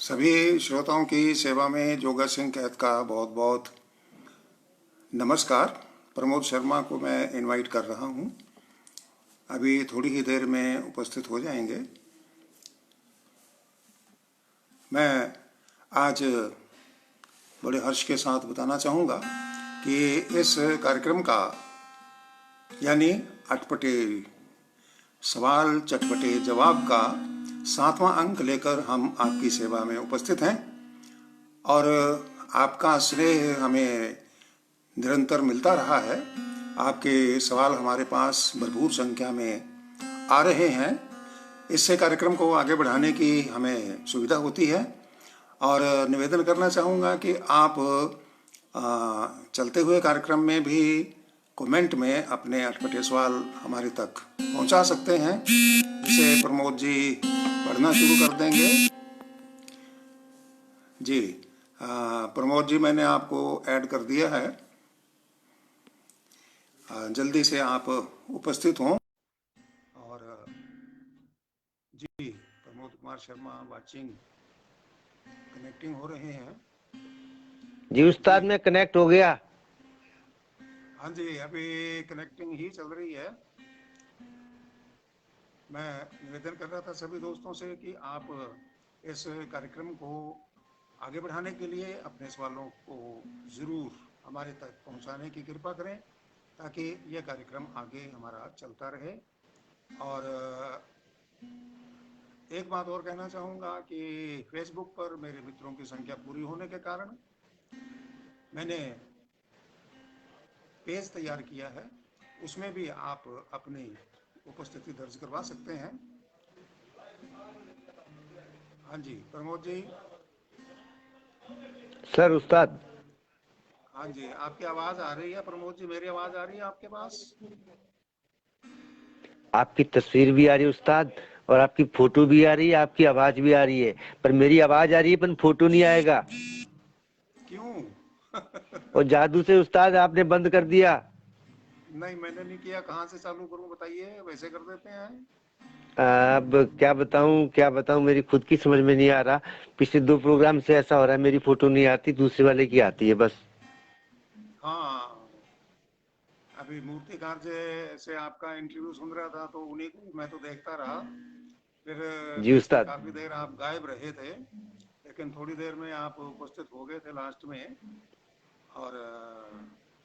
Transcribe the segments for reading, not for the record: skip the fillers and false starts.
सभी श्रोताओं की सेवा में जोगा सिंह कैद का बहुत बहुत नमस्कार। प्रमोद शर्मा को मैं इनवाइट कर रहा हूं, अभी थोड़ी ही देर में उपस्थित हो जाएंगे। मैं आज बड़े हर्ष के साथ बताना चाहूँगा कि इस कार्यक्रम का यानी अटपटे सवाल चटपटे जवाब का 7वां अंक लेकर हम आपकी सेवा में उपस्थित हैं और आपका स्नेह हमें निरंतर मिलता रहा है। आपके सवाल हमारे पास भरपूर संख्या में आ रहे हैं। इससे कार्यक्रम को आगे बढ़ाने की हमें सुविधा होती है और निवेदन करना चाहूँगा कि आप चलते हुए कार्यक्रम में भी कमेंट में अपने अटपटे सवाल हमारे तक पहुंचा सकते हैं, जिसे प्रमोद जी पढ़ना शुरू कर देंगे। जी प्रमोद जी, मैंने आपको ऐड कर दिया है, जल्दी से आप उपस्थित हों। और जी प्रमोद कुमार शर्मा वाचिंग कनेक्टिंग हो रहे हैं। जी उस्ताद, मैं कनेक्ट हो गया। हाँ जी, अभी कनेक्टिंग ही चल रही है। मैं निवेदन कर रहा था सभी दोस्तों से कि आप इस कार्यक्रम को आगे बढ़ाने के लिए अपने सवालों को ज़रूर हमारे तक पहुंचाने की कृपा करें, ताकि यह कार्यक्रम आगे हमारा चलता रहे। और एक बात और कहना चाहूँगा कि फेसबुक पर मेरे मित्रों की संख्या पूरी होने के कारण मैंने पेज तैयार किया है, उसमें भी आप अपनी उपस्थिति दर्ज करवा सकते हैं। हाँ जी प्रमोद जी। सर उस्ताद। हाँ जी, आपकी आवाज आ रही है प्रमोद जी, मेरी आवाज आ रही है आपके पास? आपकी तस्वीर भी आ रही है उस्ताद, और आपकी फोटो भी आ रही है, आपकी आवाज भी आ रही है, पर मेरी आवाज आ रही है पर फोटो नहीं आएगा। क्यों? और जादू से उस्ताद आपने बंद कर दिया। नहीं, मैंने नहीं किया। कहाँ से चालू करूं बताइए, वैसे कर देते हैं। अब क्या बताऊं, मेरी खुद की समझ में नहीं आ रहा। पिछले 2 प्रोग्राम से ऐसा हो रहा है, मेरी फोटो नहीं आती, दूसरे वाले की आती है बस। हाँ, अभी मूर्तिकार से आपका इंटरव्यू सुन रहा था, तो उन्हीं को मैं तो देखता रहा। फिर जी बीच में उस्ताद। काफी देर आप गायब रहे थे, लेकिन थोड़ी देर में आप उपस्थित हो गए थे लास्ट में। और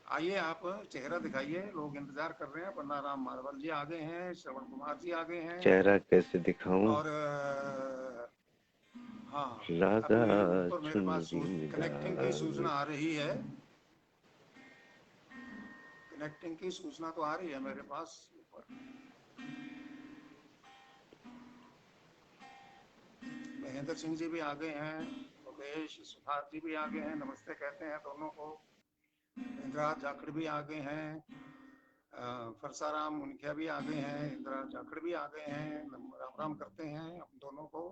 आइए, आप चेहरा दिखाइए, लोग इंतजार कर रहे हैं। पन्नाराम मारवाल जी आ गए हैं, श्रवण कुमार जी आ गए हैं। चेहरा कैसे दिखाऊं? और हाँ, राजा अभी ऊपर मेरे पास चुनरी कनेक्टिंग की सूचना आ रही है। कनेक्टिंग की सूचना तो आ रही है मेरे पास ऊपर। महेंद्र सिंह जी भी आ गए हैं, मुकेश सुभाष जी भी आ गए हैं, नमस्ते कहते हैं दोनों को। इंदिरा जाखड़ भी आ गए हैं, फरसाराम मुनखिया भी आ गए हैं, इंदिरा जाखड़ भी आ गए हैं। राम राम करते हैं हम दोनों को।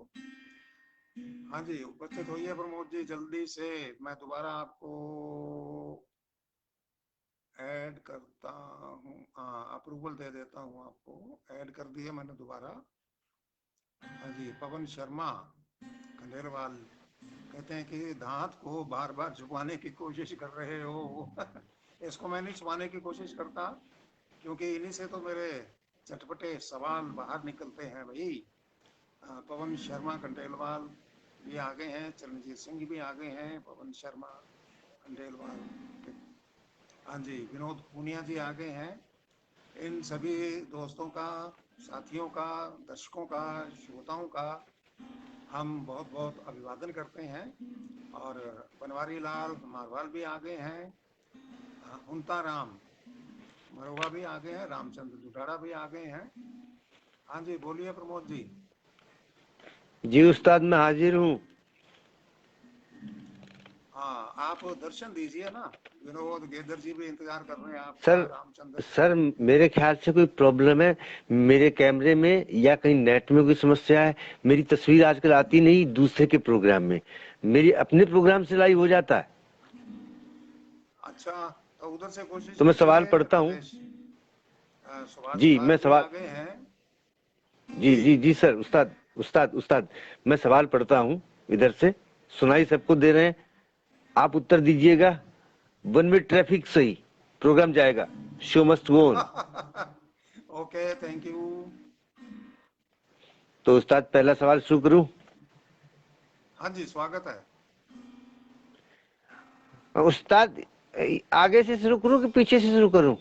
हाँ जी, उपस्थित होइए प्रमोद जी जल्दी से। मैं दोबारा आपको ऐड करता हूँ, अप्रूवल दे देता हूँ आपको। ऐड कर दिए मैंने दोबारा। हाँ जी, पवन शर्मा खंडेलवाल कहते हैं कि दांत को बार बार छुपाने की कोशिश कर रहे हो। इसको मैं नहीं छुपाने की कोशिश करता, क्योंकि इन्हीं से तो मेरे चटपटे सवाल बाहर निकलते हैं भाई। पवन शर्मा खंडेलवाल भी आ गए हैं, चरणजीत सिंह भी आ गए हैं, पवन शर्मा खंडेलवाल। हाँ जी, विनोद पूनिया जी आ गए हैं। इन सभी दोस्तों का, साथियों का, दर्शकों का, श्रोताओं का हम बहुत बहुत अभिवादन करते हैं। और बनवारी लाल मारवाल भी आ गए हैं, उनता राम मरोवा भी आ गए हैं, रामचंद्र दुटाड़ा भी आ गए हैं। हाँ जी, बोलिए प्रमोद जी। जी उस्ताद, मैं हाजिर हूँ। हाँ, आप दर्शन दीजिए ना। विनोद गेदर जी भी इंतजार कर रहे हैं आपका, सर रामचंद्र। सर मेरे ख्याल से कोई प्रॉब्लम है मेरे कैमरे में, या कहीं नेट में कोई समस्या है। मेरी तस्वीर आजकल आती नहीं दूसरे के प्रोग्राम में, मेरी अपने प्रोग्राम से लाइव हो जाता है। अच्छा, तो उधर से कोशिश तो मैं सवाल कीजिए। पढ़ता हूँ। राजेश सुभाष जी मैं सुभाष भी सवाल आ गए हैं। जी जी जी जी सर। उस्ताद उस्ताद उस्ताद, मैं सवाल पढ़ता हूँ। इधर से सुनाई सबको दे रहे हैं, आप उत्तर दीजिएगा। 1 मिनट ट्रैफिक सही, प्रोग्राम जाएगा, show must go on. Okay, thank you. तो उस्ताद पहला सवाल शुरू करूं? हाँ जी, स्वागत है। उस्ताद आगे से शुरू करूं कि पीछे से शुरू करूं?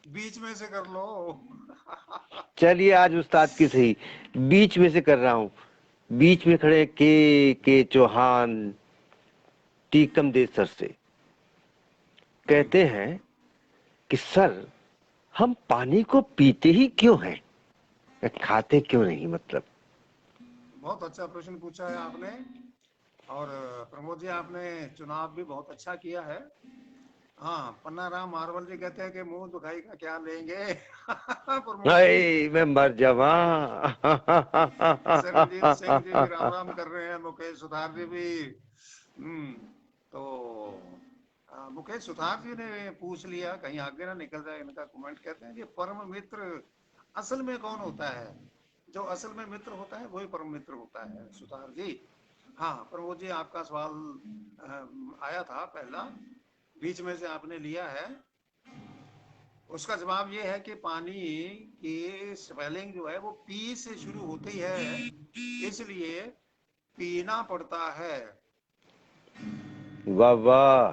बीच में से कर लो। चलिए आज उस्ताद की सही, बीच में से कर रहा हूं। बीच में खड़े के चौहान टीकम देश सर से कहते हैं कि सर हम पानी को पीते ही क्यों हैं, खाते क्यों नहीं? मतलब बहुत अच्छा प्रश्न पूछा है आपने। और प्रमोद जी, आपने चुनाव भी बहुत अच्छा किया है। हाँ, पन्ना राम मार्वल जी कहते हैं कि मुंह दुखाई का क्या लेंगे। प्रमोद जी। अरे मैं मर जावा। शरणजीत सिंह जी भी राम राम कर रहे हैं, मुकेश सुधार जी भी। तो मुकेश सुधार जी ने पूछ लिया, कहीं आगे ना निकल जाए इनका कमेंट। कहते हैं कि परम मित्र असल में कौन होता है? जो असल में मित्र होता है वही परम मित्र होता है, सुधार जी। हाँ प्रमोद जी, आपका सवाल आया था पहला, बीच में से आपने लिया है। उसका जवाब ये है कि पानी की स्पेलिंग जो है वो पी से शुरू होती है, इसलिए पीना पड़ता है। वाह वाह,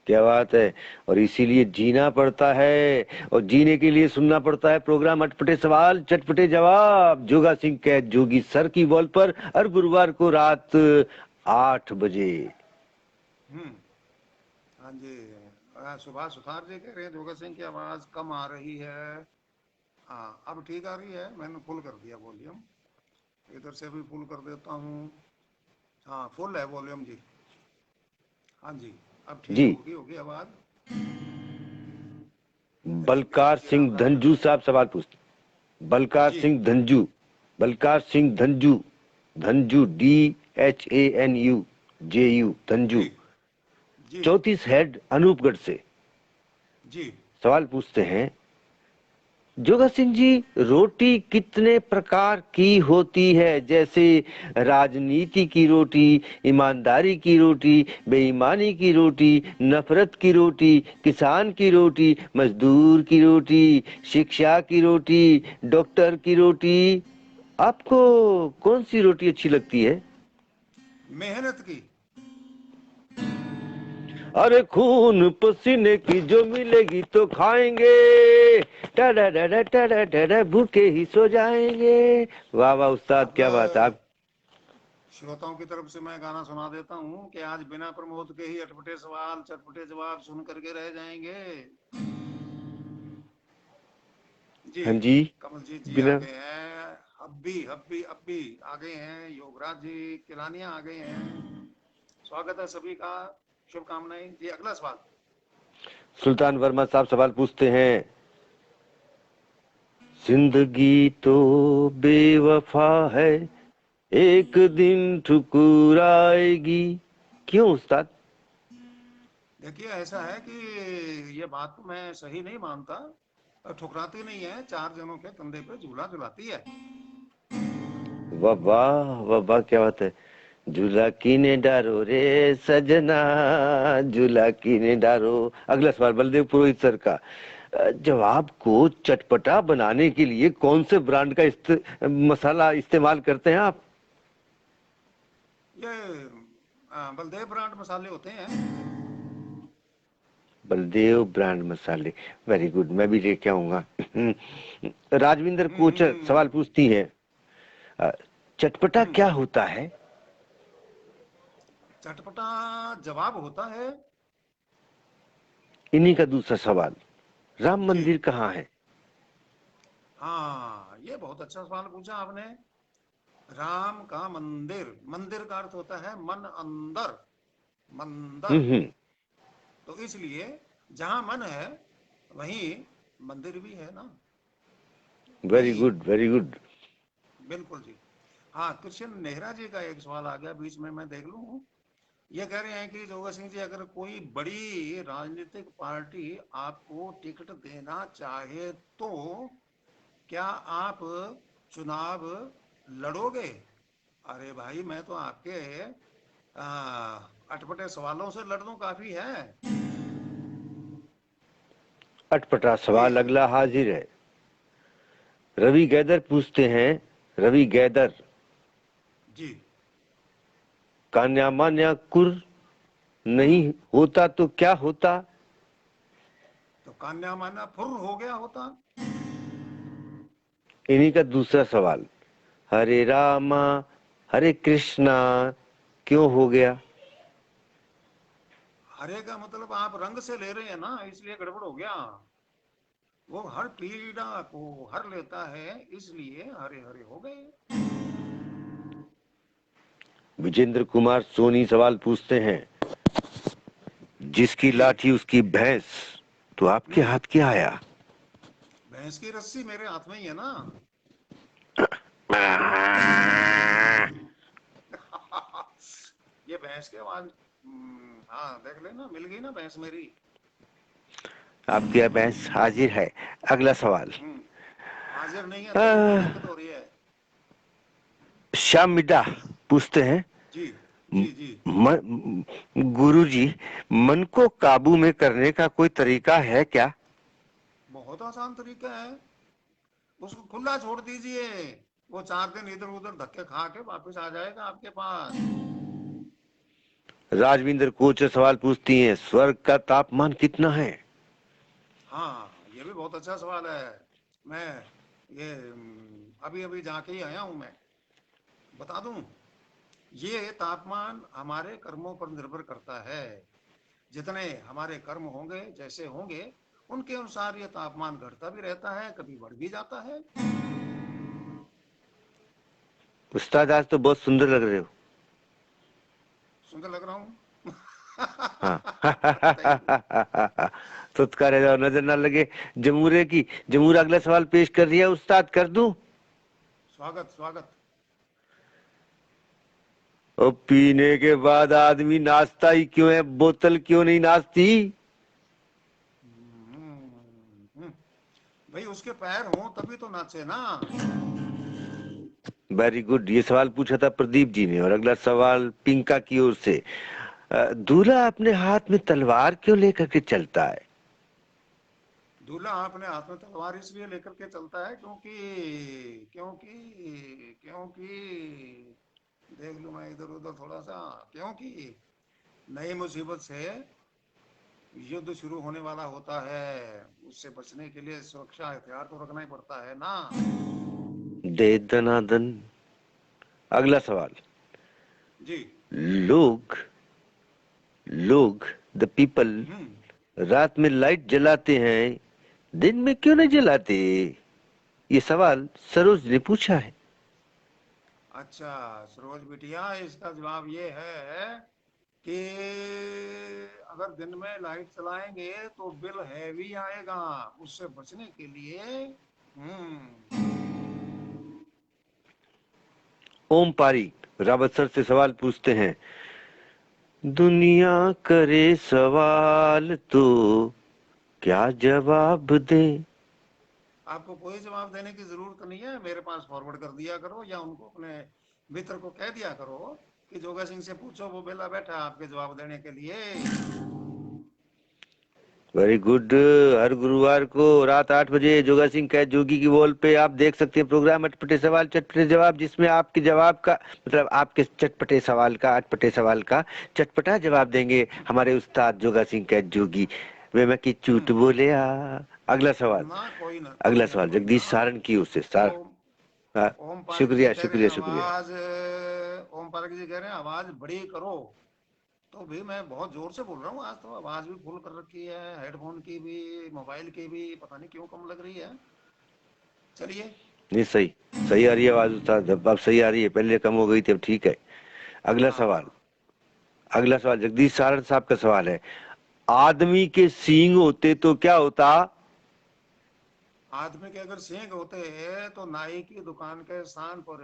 क्या बात है। और इसीलिए जीना पड़ता है, और जीने के लिए सुनना पड़ता है प्रोग्राम अटपटे सवाल चटपटे जवाब, जोगा सिंह कैद जोगी सर की वॉल पर, हर गुरुवार को रात 8 बजे। हम्म। हाँ जी। सुभाष सुथार जी कह रहे हैं जोगा सिंह की आवाज कम आ रही है। हाँ, अब ठीक आ रही है, मैंने फुल कर दिया वॉल्यूम। इधर से भी फुल कर देता हूँ। हाँ, फुल है वॉल्यूम जी। हाँ जी, अब ठीक जी, होगी आवाज। जी बलकार जी, सिंह राम राम धनजू प्रताप। साहब सवाल पूछते। बलकार जी सिंह धनजू, बलकार सिंह धनजू, धनजू DHANU धनजू, जी जी 34 हेड अनूपगढ़ से जी। सवाल पूछते हैं। जोगा सिंह जी, रोटी कितने प्रकार की होती है? जैसे राजनीति की रोटी, ईमानदारी की रोटी, बेईमानी की रोटी, नफरत की रोटी, किसान की रोटी, मजदूर की रोटी, शिक्षा की रोटी, डॉक्टर की रोटी। आपको कौन सी रोटी अच्छी लगती है? मेहनत की। अरे खून पसीने की जो मिलेगी तो खाएंगे, टाडा डाडा टाडा डाडा भूखे ही सो जाएंगे। वाह वाह उस्ताद, अब क्या बात है। आप श्रोताओं की तरफ से मैं गाना सुना देता हूँ कि आज बिना प्रमोद के ही अटपटे सवाल चटपटे जवाब सुन करके रह जाएंगे। जी। हाँ जी, कमलजीत जी आ बिना गए हैं। अब भी आ गए हैं। योगराज जी किलानिया आ गए हैं। स्वागत है सभी का। शुभकामनाएं जी। अगला सवाल। सुल्तान वर्मा साहब सवाल पूछते हैं। जिंदगी तो बेवफा है, एक दिन ठुकराएगी, क्यों उस्ताद? देखिए, ऐसा है कि ये बात तो मैं सही नहीं मानता। ठुकराती नहीं है, चार जनों के कंधे पे झूला झुलाती है। वाह वाह वाह वाह, क्या बात है। झूला कीने डारो रे सजना, झूला कीने डारो। अगला सवाल बलदेव पुरोहित सर का। जवाब को चटपटा बनाने के लिए कौन से ब्रांड का मसाला इस्तेमाल करते हैं आप? ये बलदेव ब्रांड मसाले होते हैं। बलदेव ब्रांड मसाले, वेरी गुड, मैं भी लेके आऊंगा। राजविंदर कोचर सवाल हम्म। पूछती है। अ, चटपटा हम्म। क्या होता है? चटपटा जवाब होता है। इन्हीं का दूसरा सवाल, राम जी। मंदिर कहाँ है? हाँ, ये बहुत अच्छा सवाल पूछा आपने। राम का मंदिर, मंदिर का अर्थ होता है मन अंदर, मंदिर। हम्म, तो इसलिए जहां मन है वहीं मंदिर भी है ना। वेरी वही। Good very good. बिल्कुल जी। हाँ, कृष्ण नेहरा जी का एक सवाल आ गया बीच में, मैं देख लूं। ये कह रहे हैं कि जोगा सिंह जी, अगर कोई बड़ी राजनीतिक पार्टी आपको टिकट देना चाहे तो क्या आप चुनाव लड़ोगे? अरे भाई मैं तो आपके अटपटे सवालों से लड़ दूं काफी है। अटपटा अभी सवाल अगला हाजिर है। रवि गैदर पूछते हैं, रवि गैदर, जी। कान्या मान्या कुर नहीं हम्म। होता तो क्या होता? तो कान्या माना फुर हो गया होता। इन्हीं का दूसरा सवाल, हरे रामा हरे कृष्णा क्यों हो गया? हरे का मतलब आप रंग से ले रहे हैं ना, इसलिए गड़बड़ हो गया। वो हर पीड़ा को हर लेता है, इसलिए हरे हरे हो गए। विजेंद्र कुमार सोनी सवाल पूछते हैं, जिसकी जी। लाठी उसकी भैंस, तो आपके हम्म। हाथ क्या आया? भैंस की रस्सी मेरे हाथ में ही है ना। ये भैंस के आवाज। हाँ देख लेना, मिल गई ना भैंस मेरी। आपकी यह भैंस हाजिर है। अगला सवाल, हाजिर नहीं है तभी तो आह, दिक्कत हो रही है। श्याम मिड्डा पूछते हैं, जी जी जी। गुरु जी, मन को काबू में करने का कोई तरीका है क्या? बहुत आसान तरीका है। उसको खुला छोड़ दीजिए। वो 4 दिन इधर उधर धक्के खा के वापस आ जाएगा आपके पास। राजविंदर कोच सवाल पूछती हैं, स्वर्ग का तापमान कितना है? हाँ ये भी बहुत अच्छा सवाल है। मैं ये अभी अभी जाके ही आया हूं मैं। बता दूं, ये तापमान हमारे कर्मों पर निर्भर करता है। जितने हमारे कर्म होंगे, जैसे होंगे, उनके अनुसार ये तापमान घटता भी रहता है, कभी बढ़ भी जाता है। उस्ताद आज तो बहुत सुंदर लग रहे हो। सुंदर लग रहा हूँ। हाँ। Thank you. सुत्का रह जाओ, नजर ना लगे। जमूरे की जमूर अगला सवाल पेश कर रही है, उस्ताद कर दूं? स्वागत स्वागत। और पीने के बाद आदमी नाचता ही क्यों है, बोतल क्यों नहीं नाचती? हम्म, भाई उसके पैर हों तभी तो नाचे ना। वेरी गुड, ये सवाल पूछा था प्रदीप जी ने। और अगला सवाल पिंका की ओर से, दूल्हा अपने हाथ में तलवार क्यों लेकर के चलता है? दूल्हा अपने हाथ में तलवार इसलिए लेकर के चलता है क्योंकि क्योंकि क्योंकि देख लूं मैं इधर उधर थोड़ा सा। क्योंकि नई मुसीबत से युद्ध शुरू होने वाला होता है, उससे बचने के लिए सुरक्षा हथियार तो रखना ही पड़ता है ना। दे दनादन। अगला सवाल, जी। लोग लोग द पीपल हम्म। रात में लाइट जलाते हैं, दिन में क्यों नहीं जलाते? ये सवाल सरोज ने पूछा है। अच्छा सरोज बिटिया, इसका जवाब ये है कि अगर दिन में लाइट चलाएंगे तो बिल हैवी आएगा। उससे बचने के लिए ओम पारी रावत सर से सवाल पूछते हैं, दुनिया करे सवाल तो क्या जवाब दे? आपको कोई जवाब देने की जरूरत नहीं है, मेरे पास फॉरवर्ड कर दिया करो या उनको अपने मित्र को कह दिया करो कि जोगा सिंह से पूछो, वो बेला बैठा है आपके जवाब देने के लिए। Very good. हर गुरुवार को रात 8 बजे जोगा सिंह कैद जोगी की वॉल पे आप देख सकते हैं प्रोग्राम अटपटे सवाल चटपटे जवाब, जिसमें आपके जवाब का मतलब आपके चटपटे सवाल का, अटपटे सवाल का चटपटा जवाब देंगे हमारे उस्ताद जोगा सिंह कैद जोगी। वे मैं कि झूठ हम्म। बोले आ। अगला सवाल, ना कोई ना अगला कोई ना सवाल कोई ना। जगदीश सारण की ओर से सार। ओम हाँ, ओम पारक जी शुक्रिया कह रहे हैं शुक्रिया शुक्रिया। आवाज। ओम पारक जी कह रहे हैं आवाज बड़ी करो। तो भी मैं बहुत जोर से बोल रहा हूँ, आज तो आवाज भी फुल कर रखी है, हेडफोन की भी, मोबाइल की भी, पता नहीं क्यों कम लग रही है। चलिए। नहीं सही, सही आ रही है आवाज उस्ताद, अब सही आ रही है, पहले कम हो गई थी अब ठीक है। अगला सवाल, हाँ। अगला सवाल जगदीश सारण साहब का सवाल है, आदमी के सींग होते तो क्या होता? आदमी के अगर सींग होते हैं तो नाई की दुकान के स्थान पर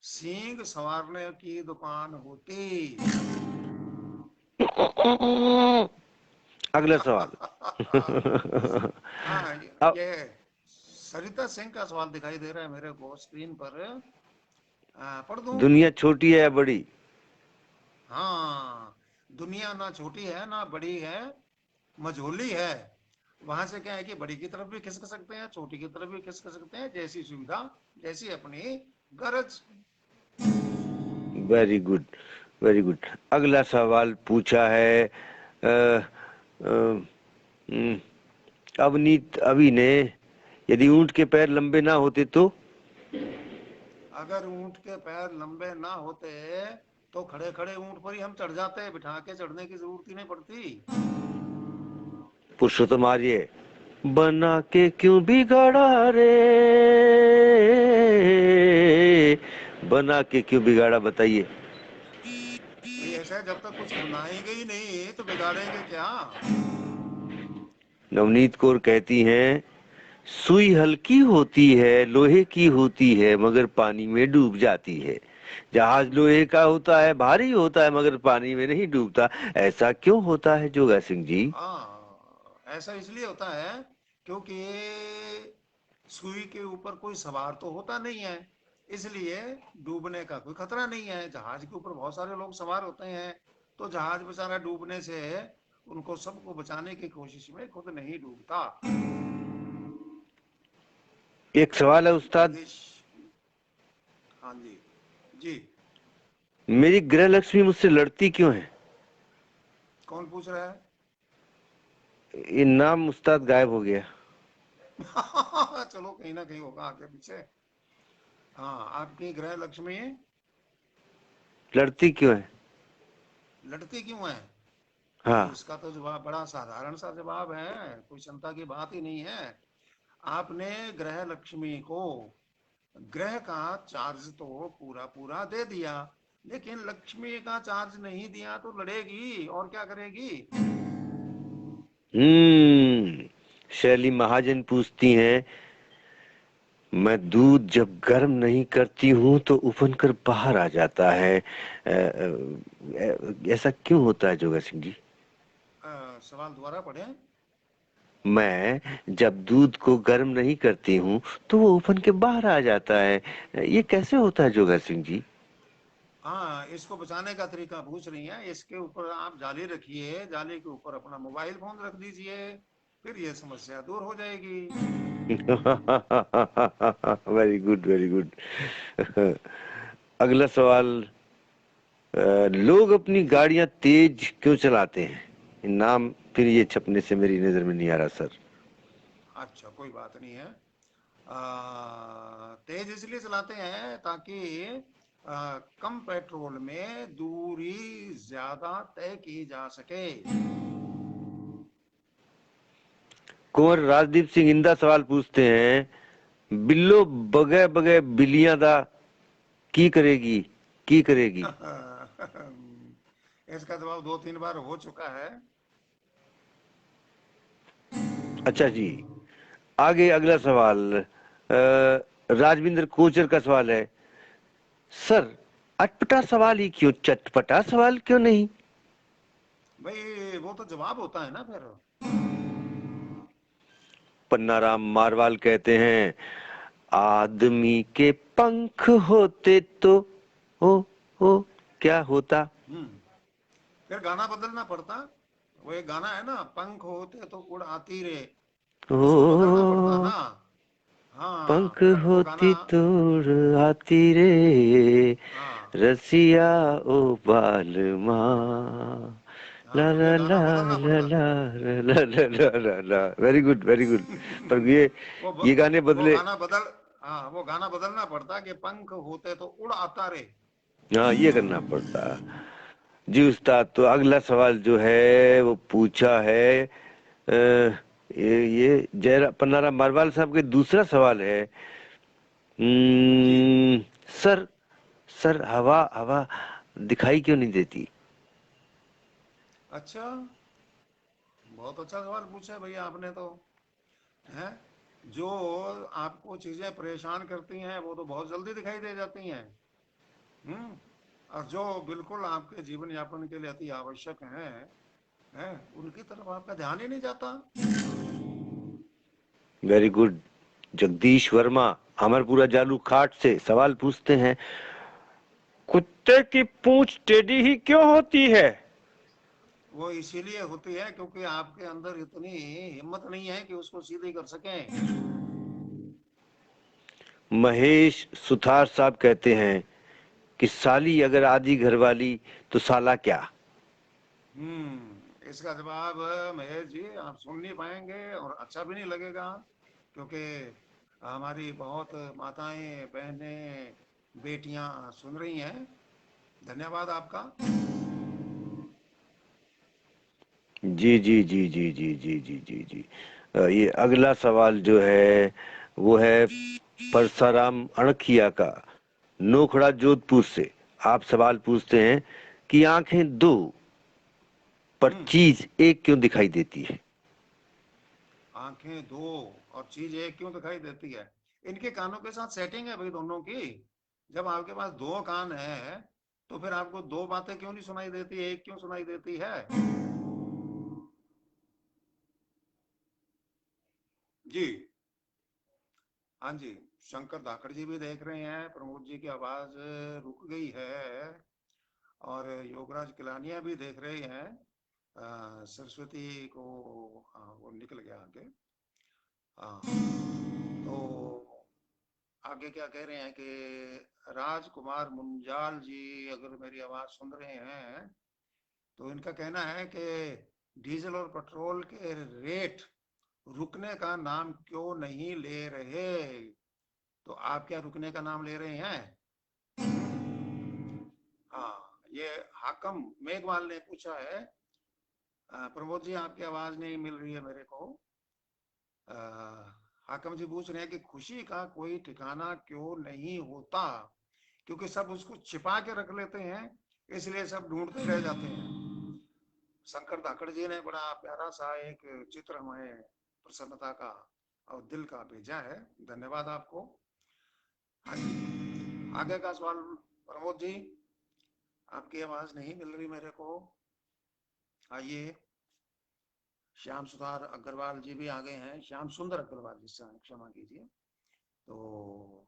सींग संवारने की दुकान होती। अगला सवाल। हाँ अब ये सरिता सिंह का सवाल दिखाई दे रहा है मेरे को स्क्रीन पर। पढ़ दूं? दुनिया छोटी है या बड़ी? हाँ, दुनिया ना छोटी है ना बड़ी है, मझोली है। वहां से क्या है कि बड़ी की तरफ भी खिसक सकते हैं, छोटी की तरफ भी खिसक सकते हैं, जैसी सुविधा, जैसी अपनी गरज। Very good, very good. अगला सवाल पूछा है हम्म, अवनीत अभी ने, यदि ऊंट के पैर लंबे ना होते तो? अगर ऊंट के पैर लंबे ना होते तो खड़े खड़े ऊंट पर ही हम चढ़ जाते, बिठा के चढ़ने की जरूरत ही नहीं पड़ती। पुरुषोत्तम आर्य, बना के क्यों बिगाड़ा रे, बना के क्यों बिगाड़ा, बताइए। भाई ऐसा है, जब तक कुछ बनाएंगे ही नहीं तो बिगाड़ेंगे क्या? नवनीत कौर कहती हैं, सुई हल्की होती है, लोहे की होती है, मगर पानी में डूब जाती है। जहाज लोहे का होता है, भारी होता है, मगर पानी में नहीं डूबता। ऐसा क्यों होता है जोगा सिंह जी? हाँ, ऐसा इसलिए होता है क्योंकि सुई के ऊपर कोई सवार तो होता नहीं है, इसलिए डूबने का कोई खतरा नहीं है। जहाज के ऊपर बहुत सारे लोग सवार होते हैं, तो जहाज बेचारा डूबने से उनको सबको बचाने की कोशिश में खुद नहीं डूबता। एक सवाल है उस्ताद, जगदीश। हाँ जी। जी। मेरी गृह लक्ष्मी मुझसे लड़ती क्यों है? कौन पूछ रहा है? ये नाम उस्ताद गायब हो गया। चलो, कहीं ना कहीं होगा आगे पीछे। हाँ, आपकी गृह लक्ष्मी लड़ती क्यों है? लड़ती क्यों है? भाई हाँ। इसका तो जवाब बड़ा साधारण सा जवाब है, कोई चिंता की बात ही नहीं है। आपने गृह लक्ष्मी को ग्रह का चार्ज तो पूरा पूरा दे दिया, लेकिन लक्ष्मी का चार्ज नहीं दिया तो लड़ेगी और क्या करेगी? शैली महाजन पूछती हैं, मैं दूध जब गर्म नहीं करती हूँ तो उफन कर बाहर आ जाता है, ऐसा क्यों होता है जोगा सिंह जी? सवाल दोबारा पढ़े। मैं जब दूध को गर्म नहीं करती हूँ तो वो उफन के बाहर आ जाता है, ये कैसे होता है जोगा सिंह जी? हाँ, इसको बचाने का तरीका पूछ रही हैं। इसके ऊपर आप जाली रखिए, जाली के ऊपर अपना मोबाइल फोन रख दीजिए, फिर ये समस्या दूर हो जाएगी। Very good, very good. अगला सवाल, लोग अपनी गाड़ियां तेज क्यों चलाते हैं? नाम फिर ये छपने से मेरी नजर में नहीं आ रहा सर। अच्छा, कोई बात नहीं है। तेज इसलिए चलाते हैं ताकि कम पेट्रोल में दूरी ज्यादा तय की जा सके। कुंवर राजदीप सिंह इंदा सवाल पूछते हैं, बिल्लो बगे बगे बिल्लियां दा की करेगी, की करेगी? इसका जवाब दो तीन बार हो चुका है। अच्छा जी, आगे अगला सवाल, राजविंद्र कोचर का सवाल है, सर अटपटा सवाल ही क्यों, चटपटा सवाल क्यों नहीं? भाई वो तो जवाब होता है ना फिर। पन्नाराम मारवाल कहते हैं, आदमी के पंख होते तो ओ क्या होता? हम्म फिर गाना बदलना पड़ता। वो एक गाना है ना, पंख होते तो उड़ आती रे, उसको बदलना ओ पड़ता ना। पंख हाँ, फिर वो गाना। होती तो उड़ आती रे, हाँ, रसिया ओ बालमा, ला हाँ, तो ला ये ला गाना बदलना ला पड़ता। ला ला ला ला ला ला। Very good, very good. पर ये गाने वो बदले। गाना बदल हाँ, वो गाना बदलना पड़ता कि पंख होते तो उड़ आता रे। हाँ, ये करना पड़ता। जी उस्ताद, तो अगला सवाल जो है वो पूछा है, ये जयरा पन्नारा मारवाल साहब के दूसरा सवाल है। जी। हम्म, सर सर हवा हवा दिखाई क्यों नहीं देती? अच्छा, बहुत अच्छा सवाल पूछा है भैया आपने तो। है, जो आपको चीजें परेशान करती हैं वो तो बहुत जल्दी दिखाई दे जाती हैं। हम्म और जो बिल्कुल आपके जीवन यापन के लिए अति आवश्यक है उनकी तरफ आपका ध्यान ही नहीं जाता। Very good. जगदीश वर्मा अमरपुरा जालू खाट से सवाल पूछते हैं, कुत्ते की पूंछ टेढ़ी ही क्यों होती है? वो इसीलिए होती है क्योंकि आपके अंदर इतनी हिम्मत नहीं है कि उसको सीधी कर सकें। महेश सुथार साहब कहते हैं कि साली अगर आधी घरवाली तो साला क्या? इसका जवाब महेश जी आप सुन नहीं पाएंगे और अच्छा भी नहीं लगेगा, क्योंकि हमारी बहुत माताएं, बहनें, बेटियां सुन रही हैं। धन्यवाद आपका। जी जी जी जी जी जी जी जी जी। ये अगला सवाल जो है वो है परसाराम अणखिया का, नोखड़ा जोधपुर से। आप सवाल पूछते हैं कि आंखें दो पर हम्म चीज एक क्यों दिखाई देती है? आंखें दो और चीज एक क्यों दिखाई देती है? इनके कानों के साथ सेटिंग है भाई दोनों की। जब आपके पास दो कान है तो फिर आपको दो बातें क्यों नहीं सुनाई देती, एक क्यों सुनाई देती है? जी हाँ जी। शंकर धाकड़ जी भी देख रहे हैं, प्रमोद जी की आवाज रुक गई है, और योगराज किलानिया भी देख रहे हैं। सरस्वती को वो निकल गया आगे। तो आगे क्या कह रहे हैं कि राजकुमार मुंजाल जी अगर मेरी आवाज सुन रहे हैं तो इनका कहना है कि डीजल और पेट्रोल के रेट रुकने का नाम क्यों नहीं ले रहे? तो आप क्या रुकने का नाम ले रहे हैं? हाँ, ये हाकम मेघवाल ने पूछा है। प्रमोद जी आपकी आवाज नहीं मिल रही है मेरे को। अ, हाकम जी पूछ रहे हैं कि खुशी का कोई ठिकाना क्यों नहीं होता, क्योंकि सब उसको छिपा के रख लेते हैं, इसलिए सब ढूंढते रह जाते हैं। शंकर धाकड़ जी ने बड़ा प्यारा सा एक चित्र हमें प्रसन्नता का और दिल का भेजा है। धन्यवाद आपको। हाँ जी, आगे का सवाल प्रमोद जी। आपकी आवाज नहीं मिल रही मेरे को। आइए, श्याम सुंदर अग्रवाल जी भी आ गए हैं। श्याम सुंदर अग्रवाल जी से क्षमा कीजिए। तो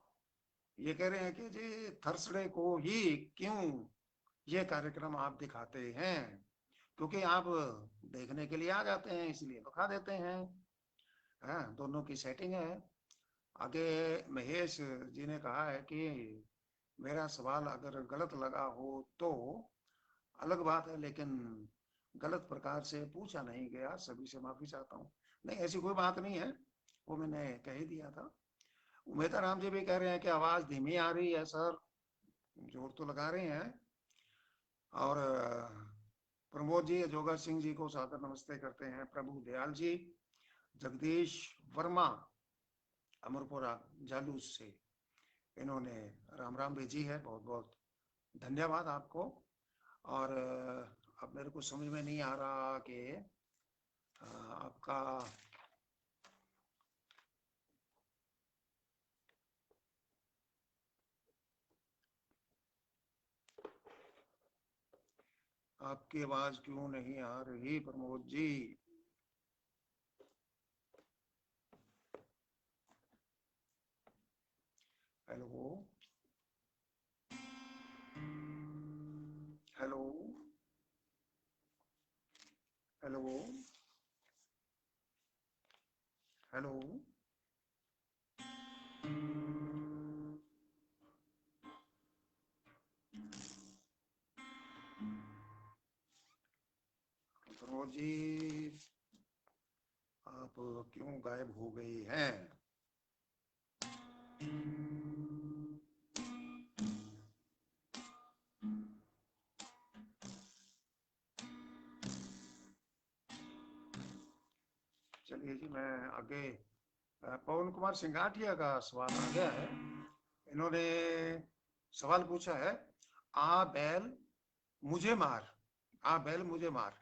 ये कह रहे हैं कि जी थर्सडे को ही क्यों ये कार्यक्रम आप दिखाते हैं? क्योंकि आप देखने के लिए आ जाते हैं इसलिए दिखा देते हैं। हाँ, दोनों की सेटिंग है। आगे महेश जी ने कहा है कि मेरा सवाल अगर गलत लगा हो तो अलग बात है, लेकिन गलत प्रकार से पूछा नहीं गया, सभी से माफी चाहता हूँ। नहीं, ऐसी कोई बात नहीं है, वो मैंने कह ही दिया था। उमेदा राम जी भी कह रहे हैं कि आवाज धीमी आ रही है सर, जोर तो लगा रहे हैं। और प्रमोद जी जोगा सिंह जी को सादर नमस्ते करते हैं। प्रभु दयाल जी, जगदीश वर्मा अमरपुरा जालूस से, इन्होंने राम राम भेजी है। बहुत बहुत धन्यवाद आपको। और अब मेरे को समझ में नहीं आ रहा कि आपका आपकी आवाज क्यों नहीं आ रही Pramod ji? Hello hello hello hello. Pramod ji आप क्यों गायब हो गई हैं? चलिए जी, मैं आगे पवन कुमार सिंघाटिया का सवाल आ गया है। इन्होंने सवाल पूछा है, आ बैल मुझे मार, आ बैल मुझे मार,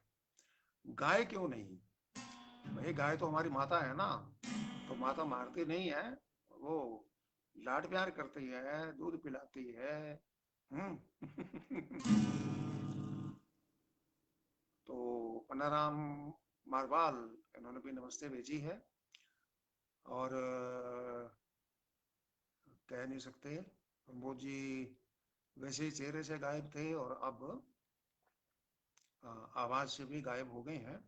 गाय क्यों नहीं? भाई गाय तो हमारी माता है ना, तो माता मारती नहीं है, वो लाड प्यार करती है, दूध पिलाती है। तो पन्नाराम मारवाल, इन्होंने भी नमस्ते भेजी है। और कह नहीं सकते प्रमोद जी वैसे ही चेहरे से गायब थे और अब आवाज से भी गायब हो गए हैं।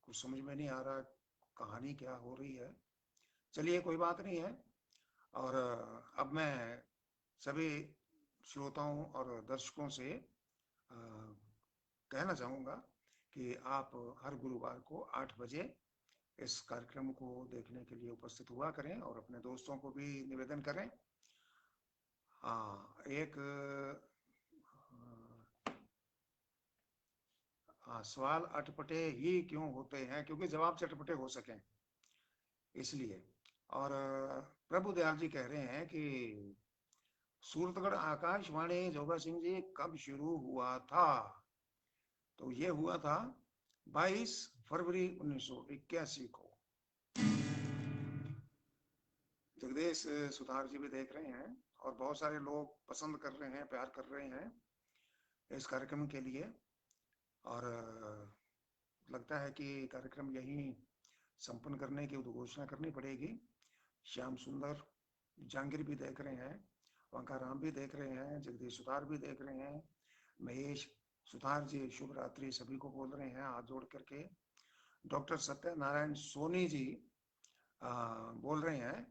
कुछ समझ में नहीं आ रहा कहानी क्या हो रही है। चलिए कोई बात नहीं है। और अब मैं सभी श्रोताओं और दर्शकों से कहना चाहूँगा कि आप हर गुरुवार को 8 बजे इस कार्यक्रम को देखने के लिए उपस्थित हुआ करें और अपने दोस्तों को भी निवेदन करें। हाँ, एक सवाल अटपटे ही क्यों होते हैं? क्योंकि जवाब चटपटे हो सकें, इसलिए। और प्रभु दयाल जी कह रहे हैं कि सूरतगढ़ आकाशवाणी जोगा सिंह जी कब शुरू हुआ था? तो ये हुआ था 22 फरवरी 1981 को। जगदीश सुधार जी भी देख रहे हैं और बहुत सारे लोग पसंद कर रहे हैं, प्यार कर रहे हैं इस कार्यक्रम के लिए। और लगता है कि कार्यक्रम यहीं संपन्न करने की उद्घोषणा करनी पड़ेगी। श्याम सुंदर जहांगीर भी देख रहे हैं, वंकाराम भी देख रहे हैं, जगदीश सुधार भी देख रहे हैं, महेश सुधार जी शुभ रात्रि सभी को बोल रहे हैं हाथ जोड़ करके। डॉक्टर सत्यनारायण सोनी जी बोल रहे हैं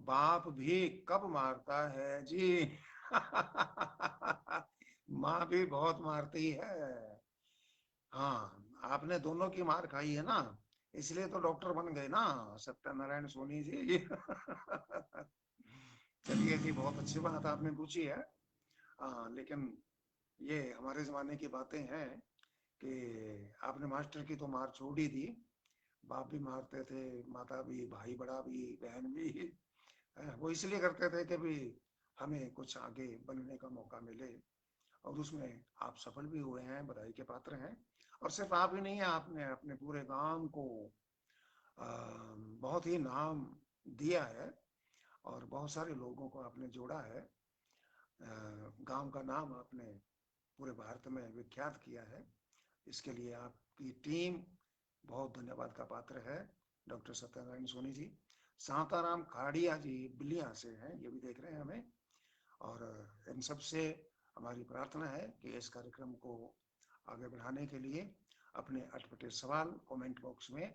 बाप भी कब मारता है जी। माँ भी बहुत मारती है। हाँ, आपने दोनों की मार खाई है ना, इसलिए तो डॉक्टर बन गए ना सत्यनारायण सोनी जी। चलिए जी, बहुत अच्छी बात आपने पूछी है। लेकिन ये हमारे जमाने की बातें हैं कि आपने मास्टर की तो मार छोड़ ही दी। बाप भी मारते थे, माता भी, भाई बड़ा भी, बहन भी। वो इसलिए करते थे कि भी हमें कुछ आगे बनने का मौका मिले। और उसमें आप सफल भी हुए हैं, बधाई के पात्र हैं। और सिर्फ आप ही नहीं है, आपने अपने पूरे गांव को बहुत ही नाम दिया है और बहुत सारे लोगों को आपने जोड़ा है। गांव का नाम आपने पूरे भारत में विख्यात किया है। इसके लिए आपकी टीम बहुत धन्यवाद का पात्र है। डॉक्टर सत्यनारायण सोनी जी, शांताराम खाड़िया जी बिलिया से हैं, ये भी देख रहे हैं हमें। और इन सब से हमारी प्रार्थना है कि इस कार्यक्रम को आगे बढ़ाने के लिए अपने अटपटे सवाल कमेंट बॉक्स में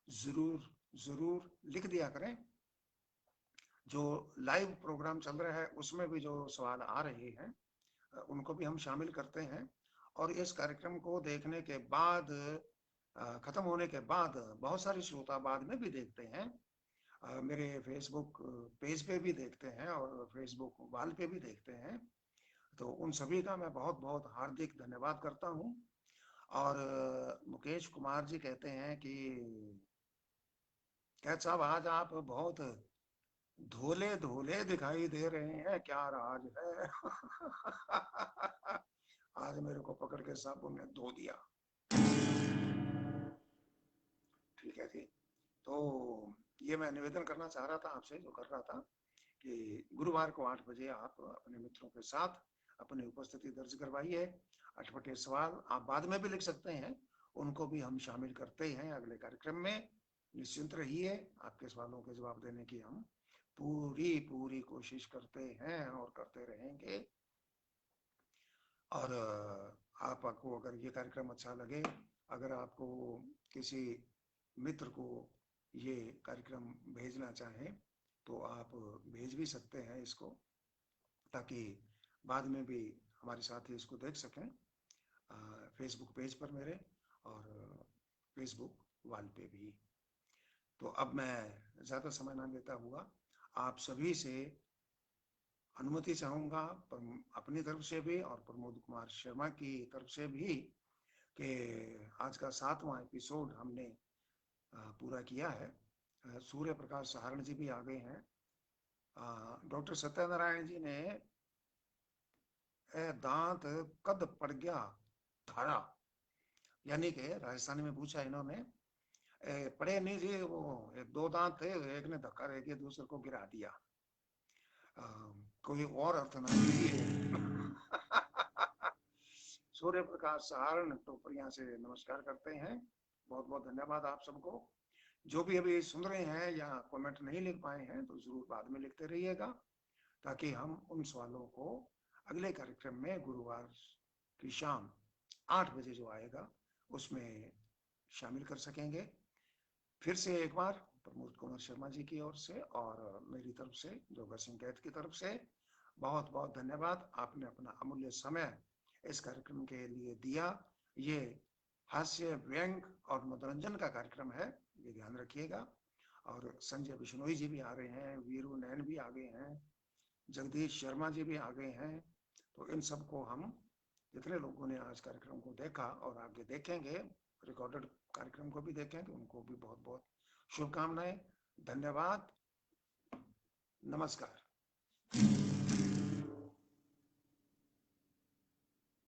जरूर जरूर लिख दिया करें। जो लाइव प्रोग्राम चल रहा है उसमें भी जो सवाल आ रहे हैं उनको भी हम शामिल करते हैं। और इस कार्यक्रम को देखने के बाद खत्म होने के बाद बहुत सारे श्रोता बाद में भी देखते हैं, मेरे फेसबुक पेज पे भी देखते हैं और फेसबुक वाल पे भी देखते हैं। तो उन सभी का मैं बहुत बहुत हार्दिक धन्यवाद करता हूँ। और मुकेश कुमार जी कहते हैं कि कैद साहब आज आप बहुत धोले धोले दिखाई दे रहे हैं, क्या राज है? आज मेरे को पकड़ के साबुन ने धो दिया। ठीक है जी। तो ये मैं निवेदन करना चाह रहा था आपसे, जो कर रहा था कि गुरुवार को 8 बजे आप अपने मित्रों के साथ अपनी उपस्थिति दर्ज करवाइए। अटपटे सवाल आप बाद में भी लिख सकते हैं, उनको भी हम शामिल करते हैं अगले कार्यक्रम में। निश्चिंत रहिए, आपके सवालों के जवाब देने की हम पूरी पूरी कोशिश करते हैं और करते रहेंगे। और आपको अगर ये कार्यक्रम अच्छा लगे, अगर आपको किसी मित्र को ये कार्यक्रम भेजना चाहें तो आप भेज भी सकते हैं इसको, ताकि बाद में भी हमारे साथी इसको देख सकें फेसबुक पेज पर मेरे और फेसबुक वाल पे भी। तो अब मैं ज़्यादा समय ना लेता हुआ आप सभी से अनुमति चाहूँगा, अपनी तरफ से भी और प्रमोद कुमार शर्मा की तरफ से भी, कि आज का 7वां एपिसोड हमने पूरा किया है। सूर्य प्रकाश सहारण जी भी आ गए हैं। डॉक्टर सत्यनारायण जी ने दांत कद पड़ गया धारा, यानी कि राजस्थानी में पूछा इन्होंने। पड़े नहीं जी, वो दो दांत थे, एक ने धक्का दे के दूसरे को गिरा दिया। कोई और अर्थ ना लीजिए। सूर्य प्रकाश सहारण टोपरिया से नमस्कार करते हैं। बहुत बहुत धन्यवाद आप सबको। जो भी अभी सुन रहे हैं या कमेंट नहीं लिख पाए हैं तो जरूर बाद में लिखते रहिएगा। ताकि हम उन सवालों को अगले कार्यक्रम में गुरुवार की शाम 8 बजे जो आएगा उसमें शामिल कर सकेंगे। फिर से एक बार प्रमोद कुमार शर्मा जी की ओर से और मेरी तरफ से, जोगर सिंह कैथ की तरफ से बहुत बहुत धन्यवाद। आपने अपना अमूल्य समय इस कार्यक्रम के लिए दिया। ये हास्य, व्यंग और मनोरंजन का कार्यक्रम है, ये ध्यान रखिएगा। और संजय बिश्नोई जी भी आ रहे हैं, वीरू नैन भी आ गए हैं, जगदीश शर्मा जी भी आ गए हैं। तो इन सबको हम, जितने लोगों ने आज कार्यक्रम को देखा और आगे देखेंगे, रिकॉर्डेड कार्यक्रम को भी देखेंगे, उनको भी बहुत बहुत शुभकामनाएं। धन्यवाद, नमस्कार।